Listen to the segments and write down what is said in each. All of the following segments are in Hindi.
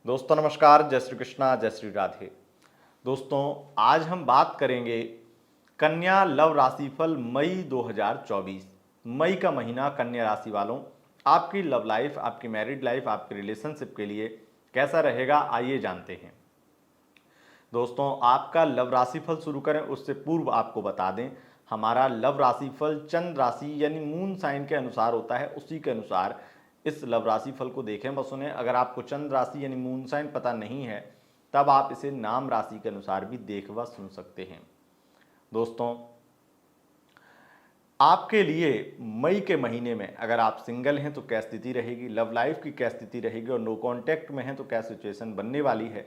दोस्तों नमस्कार, जय श्री कृष्णा, जय श्री राधे। दोस्तों आज हम बात करेंगे कन्या लव राशिफल मई 2024। मई का महीना कन्या राशि वालों, आपकी लव लाइफ, आपकी मैरिड लाइफ, आपके रिलेशनशिप के लिए कैसा रहेगा, आइए जानते हैं। दोस्तों आपका लव राशिफल शुरू करें उससे पूर्व आपको बता दें, हमारा लव राशिफल चंद्र राशि यानी मून साइन के अनुसार होता है। उसी के अनुसार इस लव राशिफल को देखें व सुने। अगर आपको चंद्र राशि यानी मून साइन पता नहीं है तब आप इसे नाम राशि के अनुसार भी देख व सुन सकते हैं। दोस्तों आपके लिए मई के महीने में अगर आप सिंगल हैं तो क्या स्थिति रहेगी, लव लाइफ की क्या स्थिति रहेगी और नो कॉन्टैक्ट में हैं तो क्या सिचुएशन बनने वाली है,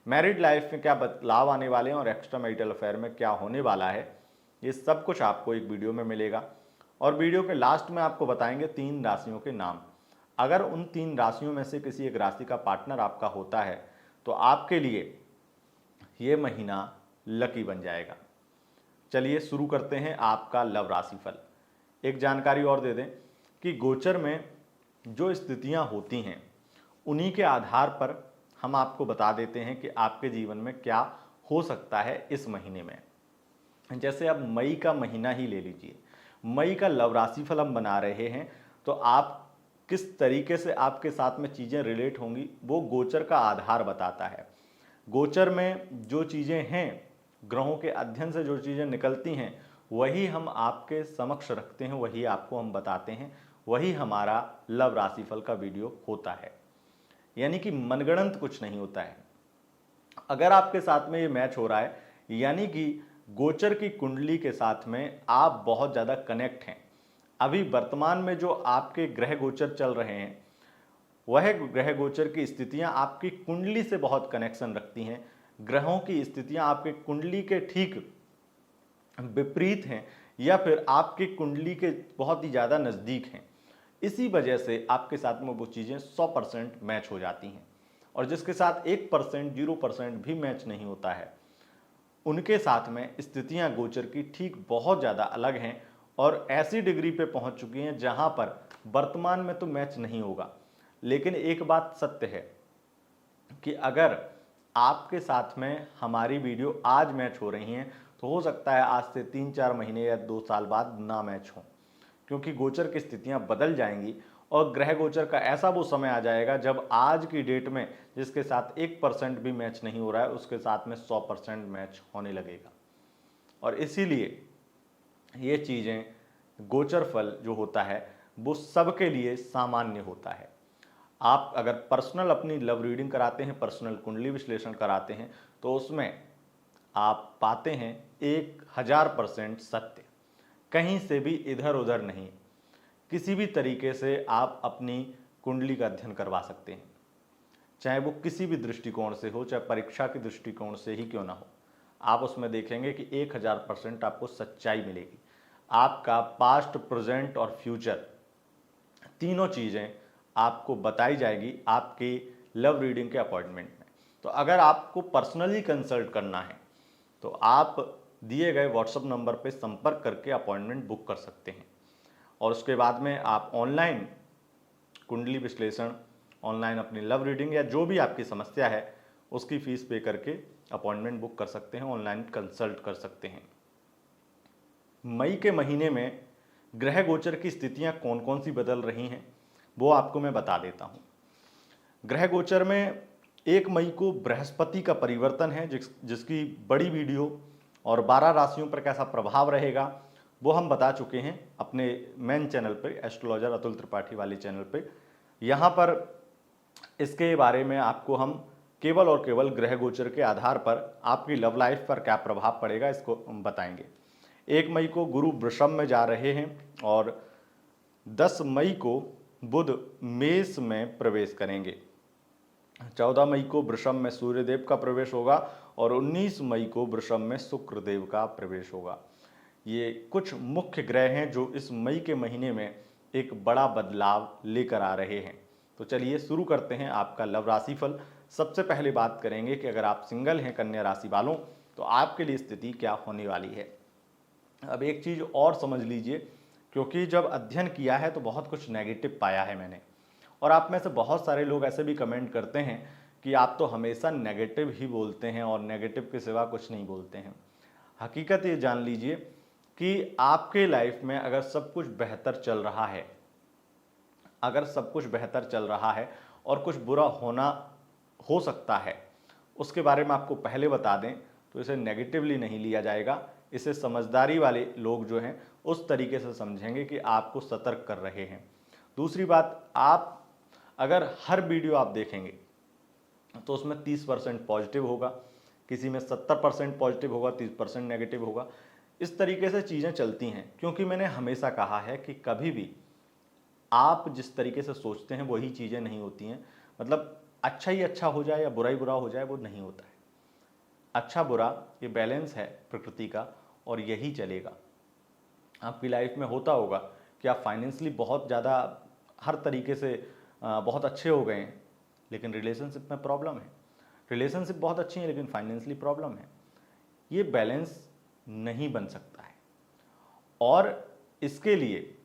मैरिड लाइफ में क्या बदलाव आने वाले हैं और एक्स्ट्रा मैरिटल अफेयर में क्या होने वाला है, ये सब कुछ आपको एक वीडियो में मिलेगा। और वीडियो के लास्ट में आपको बताएंगे 3 राशियों के नाम। अगर उन 3 राशियों में से किसी एक राशि का पार्टनर आपका होता है तो आपके लिए ये महीना लकी बन जाएगा। चलिए शुरू करते हैं आपका लव राशिफल। एक जानकारी और दे दें कि गोचर में जो स्थितियां होती हैं उन्हीं के आधार पर हम आपको बता देते हैं कि आपके जीवन में क्या हो सकता है इस महीने में। जैसे अब मई का महीना ही ले लीजिए, मई का लव राशिफल हम बना रहे हैं तो आप किस तरीके से आपके साथ में चीज़ें रिलेट होंगी वो गोचर का आधार बताता है। गोचर में जो चीज़ें हैं, ग्रहों के अध्ययन से जो चीज़ें निकलती हैं वही हम आपके समक्ष रखते हैं, वही आपको हम बताते हैं, वही हमारा लव राशिफल का वीडियो होता है। यानी कि मनगढ़ंत कुछ नहीं होता है। अगर आपके साथ में ये मैच हो रहा है यानी कि गोचर की कुंडली के साथ में आप बहुत ज़्यादा कनेक्ट हैं। अभी वर्तमान में जो आपके ग्रह गोचर चल रहे हैं वह ग्रह गोचर की स्थितियां आपकी कुंडली से बहुत कनेक्शन रखती हैं। ग्रहों की स्थितियां आपके कुंडली के ठीक विपरीत हैं या फिर आपकी कुंडली के बहुत ही ज़्यादा नज़दीक हैं। इसी वजह से आपके साथ में वो चीज़ें 100% मैच हो जाती हैं। और जिसके साथ 1% 0% भी मैच नहीं होता है उनके साथ में स्थितियां गोचर की ठीक बहुत ज़्यादा अलग हैं और ऐसी डिग्री पे पहुंच चुकी हैं जहां पर वर्तमान में तो मैच नहीं होगा। लेकिन एक बात सत्य है कि अगर आपके साथ में हमारी वीडियो आज मैच हो रही हैं तो हो सकता है आज से 3-4 महीने या 2 साल बाद ना मैच हो, क्योंकि गोचर की स्थितियां बदल जाएंगी और ग्रह गोचर का ऐसा वो समय आ जाएगा जब आज की डेट में जिसके साथ 1% भी मैच नहीं हो रहा है उसके साथ में 100% मैच होने लगेगा। और इसीलिए ये चीज़ें, गोचर फल जो होता है वो सबके लिए सामान्य होता है। आप अगर पर्सनल अपनी लव रीडिंग कराते हैं, पर्सनल कुंडली विश्लेषण कराते हैं तो उसमें आप पाते हैं 1000% सत्य, कहीं से भी इधर उधर नहीं। किसी भी तरीके से आप अपनी कुंडली का अध्ययन करवा सकते हैं, चाहे वो किसी भी दृष्टिकोण से हो, चाहे परीक्षा के दृष्टिकोण से ही क्यों ना हो। आप उसमें देखेंगे कि 1000% आपको सच्चाई मिलेगी। आपका पास्ट, प्रेजेंट और फ्यूचर तीनों चीज़ें आपको बताई जाएगी आपके लव रीडिंग के अपॉइंटमेंट में। तो अगर आपको पर्सनली कंसल्ट करना है तो आप दिए गए व्हाट्सएप नंबर पर संपर्क करके अपॉइंटमेंट बुक कर सकते हैं और उसके बाद में आप ऑनलाइन कुंडली विश्लेषण, ऑनलाइन अपनी लव रीडिंग या जो भी आपकी समस्या है उसकी फीस पे करके अपॉइंटमेंट बुक कर सकते हैं, ऑनलाइन कंसल्ट कर सकते हैं। मई के महीने में ग्रह गोचर की स्थितियां कौन कौन सी बदल रही हैं वो आपको मैं बता देता हूं। ग्रह गोचर में 1 मई को बृहस्पति का परिवर्तन है जिसकी बड़ी वीडियो और 12 राशियों पर कैसा प्रभाव रहेगा वो हम बता चुके हैं अपने मेन चैनल पे, एस्ट्रोलॉजर अतुल त्रिपाठी वाले चैनल पे। यहाँ पर इसके बारे में आपको हम केवल और केवल ग्रह गोचर के आधार पर आपकी लव लाइफ पर क्या प्रभाव पड़ेगा इसको हम बताएंगे। 1 मई को गुरु वृषभ में जा रहे हैं और 10 मई को बुध मेष में प्रवेश करेंगे। 14 मई को वृषभ में सूर्यदेव का प्रवेश होगा और 19 मई को वृषभ में शुक्रदेव का प्रवेश होगा। ये कुछ मुख्य ग्रह हैं जो इस मई के महीने में एक बड़ा बदलाव लेकर आ रहे हैं। तो चलिए शुरू करते हैं आपका लव राशिफल। सबसे पहले बात करेंगे कि अगर आप सिंगल हैं कन्या राशि वालों तो आपके लिए स्थिति क्या होने वाली है। अब एक चीज़ और समझ लीजिए, क्योंकि जब अध्ययन किया है तो बहुत कुछ नेगेटिव पाया है मैंने, और आप में से बहुत सारे लोग ऐसे भी कमेंट करते हैं कि आप तो हमेशा नेगेटिव ही बोलते हैं और नेगेटिव के सिवा कुछ नहीं बोलते हैं। हकीकत ये जान लीजिए कि आपके लाइफ में अगर सब कुछ बेहतर चल रहा है, अगर सब कुछ बेहतर चल रहा है और कुछ बुरा होना हो सकता है, उसके बारे में आपको पहले बता दें तो इसे नेगेटिवली नहीं लिया जाएगा। इसे समझदारी वाले लोग जो हैं उस तरीके से समझेंगे कि आपको सतर्क कर रहे हैं। दूसरी बात, आप अगर हर वीडियो आप देखेंगे तो उसमें 30% पॉजिटिव होगा, किसी में 70% पॉजिटिव होगा, 30% नेगेटिव होगा। इस तरीके से चीज़ें चलती हैं, क्योंकि मैंने हमेशा कहा है कि कभी भी आप जिस तरीके से सोचते हैं वही चीज़ें नहीं होती हैं। मतलब अच्छा ही अच्छा हो जाए या बुरा ही बुरा हो जाए, वो नहीं होता है। अच्छा बुरा ये बैलेंस है प्रकृति का, और यही चलेगा। आपकी लाइफ में होता होगा कि आप फाइनेंशियली बहुत ज़्यादा हर तरीके से बहुत अच्छे हो गए हैं, लेकिन रिलेशनशिप में प्रॉब्लम है। रिलेशनशिप बहुत अच्छी है लेकिन फाइनेंशियली प्रॉब्लम है। ये बैलेंस नहीं बन सकता है, और इसके लिए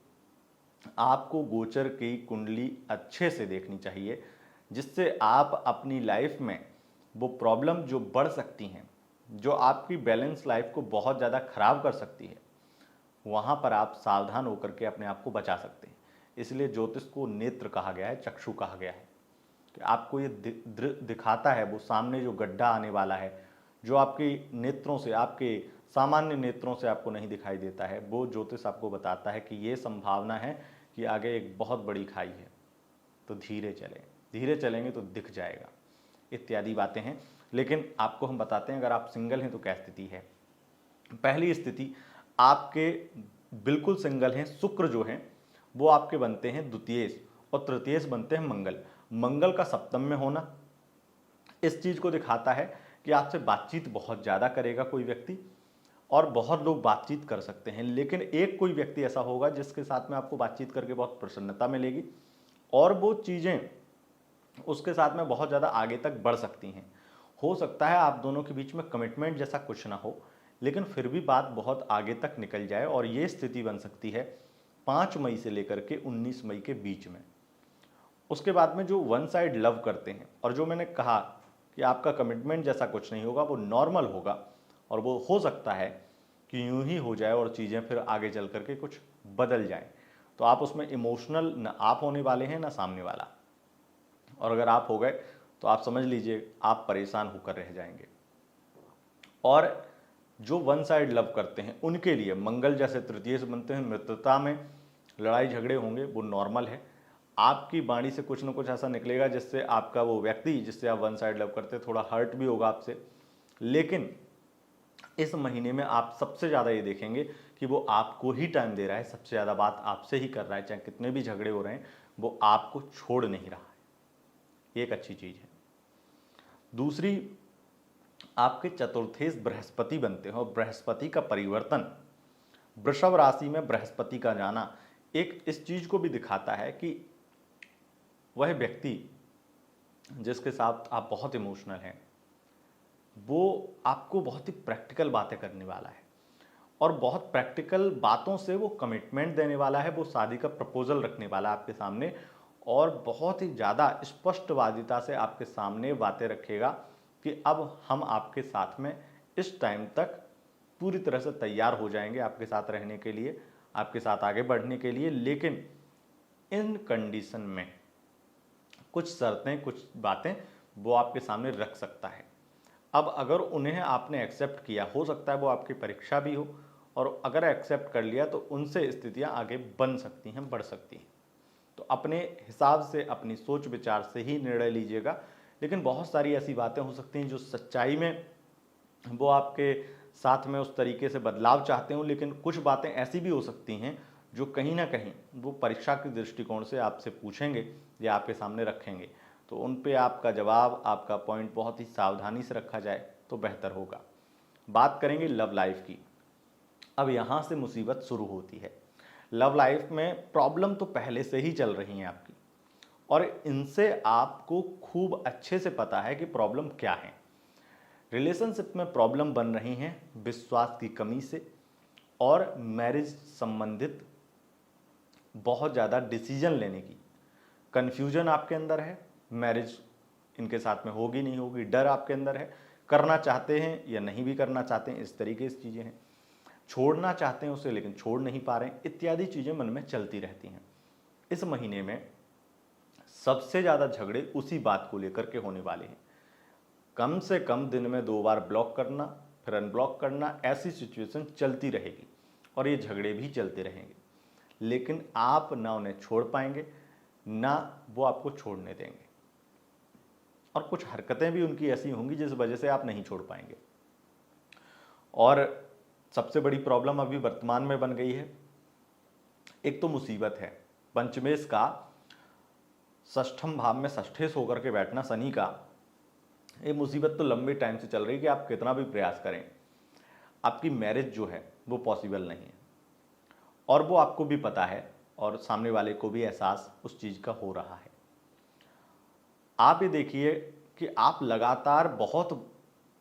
आपको गोचर की कुंडली अच्छे से देखनी चाहिए, जिससे आप अपनी लाइफ में वो प्रॉब्लम जो बढ़ सकती हैं, जो आपकी बैलेंस लाइफ को बहुत ज़्यादा खराब कर सकती है, वहाँ पर आप सावधान होकर के अपने आप को बचा सकते हैं। इसलिए ज्योतिष को नेत्र कहा गया है, चक्षु कहा गया है, कि आपको ये दिखाता है वो सामने जो गड्ढा आने वाला है, जो आपके नेत्रों से, आपके सामान्य नेत्रों से आपको नहीं दिखाई देता है, वो ज्योतिष आपको बताता है कि ये संभावना है कि आगे एक बहुत बड़ी खाई है, तो धीरे चलें, धीरे चलेंगे तो दिख जाएगा, इत्यादि बातें हैं। लेकिन आपको हम बताते हैं अगर आप सिंगल हैं तो क्या स्थिति है। पहली स्थिति, आपके बिल्कुल सिंगल हैं, शुक्र जो हैं वो आपके बनते हैं द्वितीयेश, और तृतीयेश बनते हैं मंगल। मंगल का सप्तम में होना इस चीज़ को दिखाता है कि आपसे बातचीत बहुत ज़्यादा करेगा कोई व्यक्ति, और बहुत लोग बातचीत कर सकते हैं, लेकिन एक कोई व्यक्ति ऐसा होगा जिसके साथ में आपको बातचीत करके बहुत प्रसन्नता मिलेगी, और वो चीज़ें उसके साथ में बहुत ज़्यादा आगे तक बढ़ सकती हैं। हो सकता है आप दोनों के बीच में कमिटमेंट जैसा कुछ ना हो, लेकिन फिर भी बात बहुत आगे तक निकल जाए, और ये स्थिति बन सकती है 5 मई से लेकर के 19 मई के बीच में। उसके बाद में जो वन साइड लव करते हैं, और जो मैंने कहा कि आपका कमिटमेंट जैसा कुछ नहीं होगा, वो नॉर्मल होगा, और वो हो सकता है कि यूं ही हो जाए और चीज़ें फिर आगे चल करके कुछ बदल जाएं, तो आप उसमें इमोशनल न आप होने वाले हैं ना सामने वाला, और अगर आप हो गए तो आप समझ लीजिए आप परेशान होकर रह जाएंगे। और जो वन साइड लव करते हैं उनके लिए मंगल जैसे तृतीय से बनते हैं, मित्रता में लड़ाई झगड़े होंगे, वो नॉर्मल है। आपकी वाणी से कुछ ना कुछ ऐसा निकलेगा जिससे आपका वो व्यक्ति जिससे आप वन साइड लव करते हैं थोड़ा हर्ट भी होगा आपसे, लेकिन इस महीने में आप सबसे ज़्यादा ये देखेंगे कि वो आपको ही टाइम दे रहा है, सबसे ज़्यादा बात आपसे ही कर रहा है, चाहे कितने भी झगड़े हो रहे हैं वो आपको छोड़ नहीं रहा है। ये एक अच्छी चीज़ है। दूसरी, आपके चतुर्थेश बृहस्पति बनते हैं, और बृहस्पति का परिवर्तन, वृषभ राशि में बृहस्पति का जाना एक इस चीज़ को भी दिखाता है कि वह व्यक्ति जिसके साथ आप बहुत इमोशनल हैं वो आपको बहुत ही प्रैक्टिकल बातें करने वाला है, और बहुत प्रैक्टिकल बातों से वो कमिटमेंट देने वाला है, वो शादी का प्रपोजल रखने वाला है आपके सामने, और बहुत ही ज़्यादा स्पष्टवादिता से आपके सामने बातें रखेगा कि अब हम आपके साथ में इस टाइम तक पूरी तरह से तैयार हो जाएंगे आपके साथ रहने के लिए, आपके साथ आगे बढ़ने के लिए, लेकिन इन कंडीशन में कुछ शर्तें, कुछ बातें वो आपके सामने रख सकता है। अब अगर उन्हें आपने एक्सेप्ट किया, हो सकता है वो आपकी परीक्षा भी हो, और अगर एक्सेप्ट कर लिया तो उनसे स्थितियां आगे बन सकती हैं, बढ़ सकती हैं। तो अपने हिसाब से, अपनी सोच विचार से ही निर्णय लीजिएगा। लेकिन बहुत सारी ऐसी बातें हो सकती हैं जो सच्चाई में वो आपके साथ में उस तरीके से बदलाव चाहते हो, लेकिन कुछ बातें ऐसी भी हो सकती हैं जो कहीं ना कहीं वो परीक्षा के दृष्टिकोण से आपसे पूछेंगे या आपके सामने रखेंगे, तो उन पे आपका जवाब, आपका पॉइंट बहुत ही सावधानी से रखा जाए तो बेहतर होगा। बात करेंगे लव लाइफ की। अब यहाँ से मुसीबत शुरू होती है। लव लाइफ में प्रॉब्लम तो पहले से ही चल रही हैं आपकी, और इनसे आपको खूब अच्छे से पता है कि प्रॉब्लम क्या है। रिलेशनशिप में प्रॉब्लम बन रही हैं विश्वास की कमी से, और मैरिज संबंधित बहुत ज़्यादा डिसीजन लेने की कन्फ्यूजन आपके अंदर है। मैरिज इनके साथ में होगी नहीं होगी, डर आपके अंदर है, करना चाहते हैं या नहीं भी करना चाहते हैं, इस तरीके से चीज़ें हैं, छोड़ना चाहते हैं उसे लेकिन छोड़ नहीं पा रहे हैं, इत्यादि चीज़ें मन में चलती रहती हैं। इस महीने में सबसे ज़्यादा झगड़े उसी बात को लेकर के होने वाले हैं। कम से कम दिन में 2 बार ब्लॉक करना, फिर अनब्लॉक करना, ऐसी सिचुएशन चलती रहेगी और ये झगड़े भी चलते रहेंगे, लेकिन आप ना उन्हें छोड़ पाएंगे ना वो आपको छोड़ने देंगे, और कुछ हरकतें भी उनकी ऐसी होंगी जिस वजह से आप नहीं छोड़ पाएंगे। और सबसे बड़ी प्रॉब्लम अभी वर्तमान में बन गई है, एक तो मुसीबत है पंचमेश का षष्ठम भाव में षष्ठेश होकर के बैठना शनि का। ये मुसीबत तो लंबे टाइम से चल रही है कि आप कितना भी प्रयास करें, आपकी मैरिज जो है वो पॉसिबल नहीं है, और वो आपको भी पता है और सामने वाले को भी एहसास उस चीज़ का हो रहा है। आप ये देखिए कि आप लगातार बहुत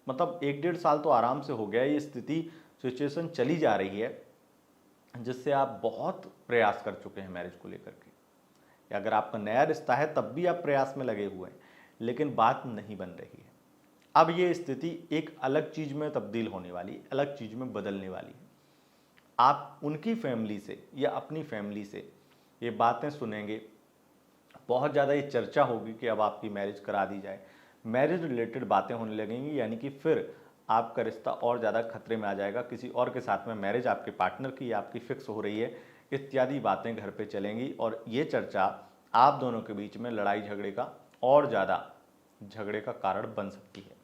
मतलब 1 डेढ़ साल तो आराम से हो गया, ये स्थिति सिचुएशन चली जा रही है जिससे आप बहुत प्रयास कर चुके हैं मैरिज को लेकर के, या अगर आपका नया रिश्ता है तब भी आप प्रयास में लगे हुए हैं, लेकिन बात नहीं बन रही है। अब ये स्थिति एक अलग चीज़ में तब्दील होने वाली है, अलग चीज़ में बदलने वाली है। आप उनकी फैमिली से या अपनी फैमिली से ये बातें सुनेंगे, बहुत ज़्यादा ये चर्चा होगी कि अब आपकी मैरिज करा दी जाए, मैरिज रिलेटेड बातें होने लगेंगी, यानी कि फिर आपका रिश्ता और ज़्यादा खतरे में आ जाएगा, किसी और के साथ में मैरिज आपके पार्टनर की या आपकी फिक्स हो रही है, इत्यादि बातें घर पे चलेंगी और ये चर्चा आप दोनों के बीच में लड़ाई झगड़े का और ज़्यादा झगड़े का कारण बन सकती है।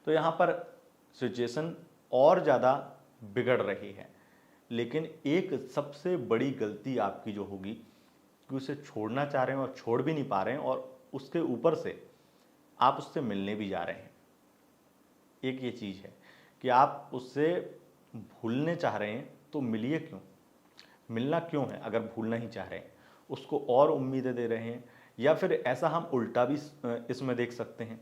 तो यहाँ पर सिचुएशन और ज़्यादा बिगड़ रही है, लेकिन एक सबसे बड़ी गलती आपकी जो होगी कि उसे छोड़ना चाह रहे हैं और छोड़ भी नहीं पा रहे हैं, और उसके ऊपर से आप उससे मिलने भी जा रहे हैं। एक ये चीज़ है कि आप उससे भूलने चाह रहे हैं तो मिलिए क्यों, मिलना क्यों है अगर भूलना ही चाह रहे हैं, उसको और उम्मीदें दे रहे हैं। या फिर ऐसा हम उल्टा भी इसमें देख सकते हैं,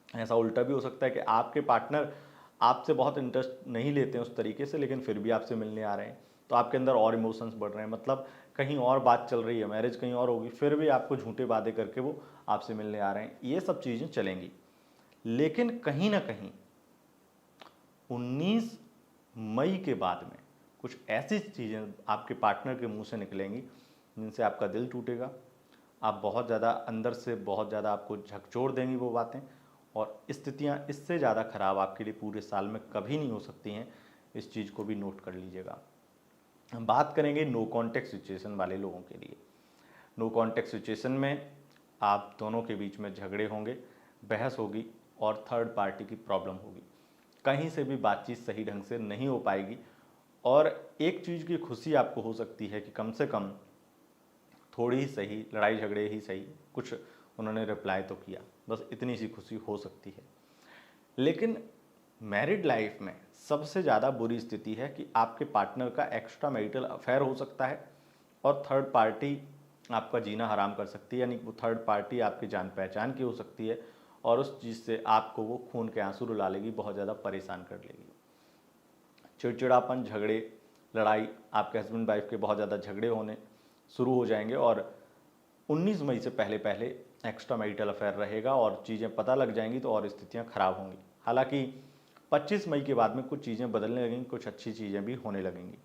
ऐसा उल्टा भी हो सकता है कि आपके पार्टनर आपसे बहुत इंटरेस्ट नहीं लेते हैं उस तरीके से, लेकिन फिर भी आपसे मिलने आ रहे हैं, तो आपके अंदर और इमोशंस बढ़ रहे हैं, मतलब कहीं और बात चल रही है, मैरिज कहीं और होगी, फिर भी आपको झूठे वादे करके वो आपसे मिलने आ रहे हैं। ये सब चीज़ें चलेंगी, लेकिन कहीं ना कहीं 19 मई के बाद में कुछ ऐसी चीज़ें आपके पार्टनर के मुंह से निकलेंगी जिनसे आपका दिल टूटेगा, आप बहुत ज़्यादा अंदर से बहुत ज़्यादा आपको झकझोर देंगी वो बातें, और स्थितियाँ इससे ज़्यादा ख़राब आपके लिए पूरे साल में कभी नहीं हो सकती हैं। इस चीज़ को भी नोट कर लीजिएगा। हम बात करेंगे नो कॉन्टैक्ट सिचुएशन वाले लोगों के लिए। नो कॉन्टैक्ट सिचुएशन में आप दोनों के बीच में झगड़े होंगे, बहस होगी और थर्ड पार्टी की प्रॉब्लम होगी, कहीं से भी बातचीत सही ढंग से नहीं हो पाएगी। और एक चीज़ की खुशी आपको हो सकती है कि कम से कम थोड़ी ही सही, लड़ाई झगड़े ही सही, कुछ उन्होंने रिप्लाई तो किया, बस इतनी सी खुशी हो सकती है। लेकिन मैरिड लाइफ में सबसे ज़्यादा बुरी स्थिति है कि आपके पार्टनर का एक्स्ट्रा मैरिटल अफेयर हो सकता है और थर्ड पार्टी आपका जीना हराम कर सकती है, यानी वो थर्ड पार्टी आपकी जान पहचान की हो सकती है और उस चीज़ से आपको वो खून के आंसू रुला लेगी, बहुत ज़्यादा परेशान कर लेगी। चिड़चिड़ापन, झगड़े, लड़ाई, आपके हस्बैंड वाइफ के बहुत ज़्यादा झगड़े होने शुरू हो जाएंगे और 19 मई से पहले पहले एक्स्ट्रा मैरिटल अफेयर रहेगा और चीज़ें पता लग जाएंगी तो और स्थितियाँ खराब होंगी। हालांकि 25 मई के बाद में कुछ चीज़ें बदलने लगेंगी, कुछ अच्छी चीज़ें भी होने लगेंगी।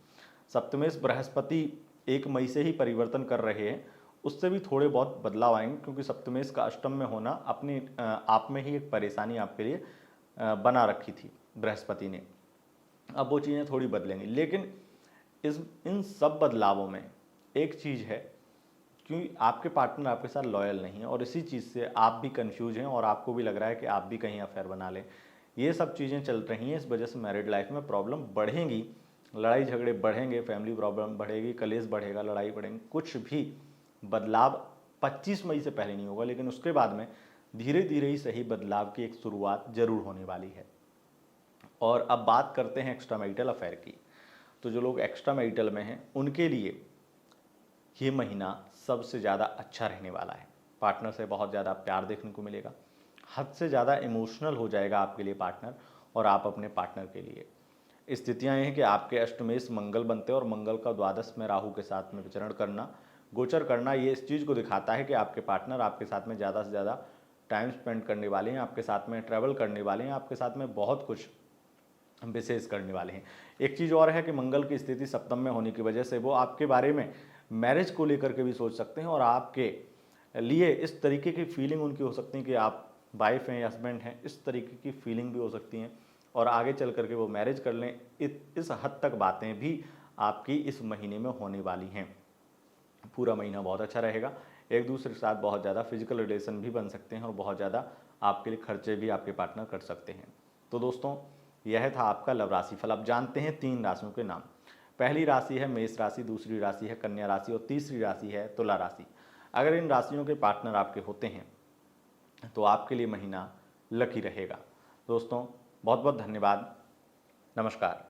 सप्तमेश बृहस्पति 1 मई से ही परिवर्तन कर रहे हैं, उससे भी थोड़े बहुत बदलाव आएंगे, क्योंकि सप्तमेश का अष्टम में होना अपने आप में ही एक परेशानी आपके लिए बना रखी थी बृहस्पति ने। अब वो चीज़ें थोड़ी बदलेंगी, लेकिन इन सब बदलावों में एक चीज़ है, क्योंकि आपके पार्टनर आपके साथ लॉयल नहीं है और इसी चीज़ से आप भी कंफ्यूज हैं और आपको भी लग रहा है कि आप भी कहीं अफेयर बना लें। ये सब चीज़ें चल रही हैं, इस वजह से मैरिड लाइफ में प्रॉब्लम बढ़ेंगी, लड़ाई झगड़े बढ़ेंगे, फैमिली प्रॉब्लम बढ़ेगी, कलेश बढ़ेगा, लड़ाई बढ़ेंगी। कुछ भी बदलाव 25 मई से पहले नहीं होगा, लेकिन उसके बाद में धीरे धीरे ही सही बदलाव की एक शुरुआत जरूर होने वाली है। और अब बात करते हैं एक्स्ट्रा मैरिटल अफेयर की। तो जो लोग एक्स्ट्रा मैरिटल में हैं उनके लिए ये महीना सबसे ज़्यादा अच्छा रहने वाला है। पार्टनर से बहुत ज़्यादा प्यार देखने को मिलेगा, हद से ज़्यादा इमोशनल हो जाएगा आपके लिए पार्टनर और आप अपने पार्टनर के लिए। स्थितियाँ ये हैं कि आपके अष्टमेश मंगल बनते हैं और मंगल का द्वादश में राहु के साथ में विचरण करना, गोचर करना, ये इस चीज़ को दिखाता है कि आपके पार्टनर आपके साथ में ज़्यादा से ज़्यादा टाइम स्पेंड करने वाले हैं, आपके साथ में ट्रैवल करने वाले हैं, आपके साथ में बहुत कुछ विशेष करने वाले हैं। एक चीज़ और है कि मंगल की स्थिति सप्तम में होने की वजह से वो आपके बारे में मैरिज को लेकर के भी सोच सकते हैं और आपके लिए इस तरीके की फीलिंग उनकी हो सकती है कि आप वाइफ हैं या हस्बैंड हैं, इस तरीके की फीलिंग भी हो सकती हैं और आगे चल करके वो मैरिज कर लें, इस हद तक बातें भी आपकी इस महीने में होने वाली हैं। पूरा महीना बहुत अच्छा रहेगा। एक दूसरे के साथ बहुत ज़्यादा फिजिकल रिलेशन भी बन सकते हैं और बहुत ज़्यादा आपके लिए खर्चे भी आपके पार्टनर कर सकते हैं। तो दोस्तों, यह था आपका लव राशि फल। अब जानते हैं 3 राशियों के नाम। पहली राशि है मेष राशि, दूसरी राशि है कन्या राशि और तीसरी राशि है तुला राशि। अगर इन राशियों के पार्टनर आपके होते हैं तो आपके लिए महीना लकी रहेगा। दोस्तों, बहुत बहुत धन्यवाद। नमस्कार।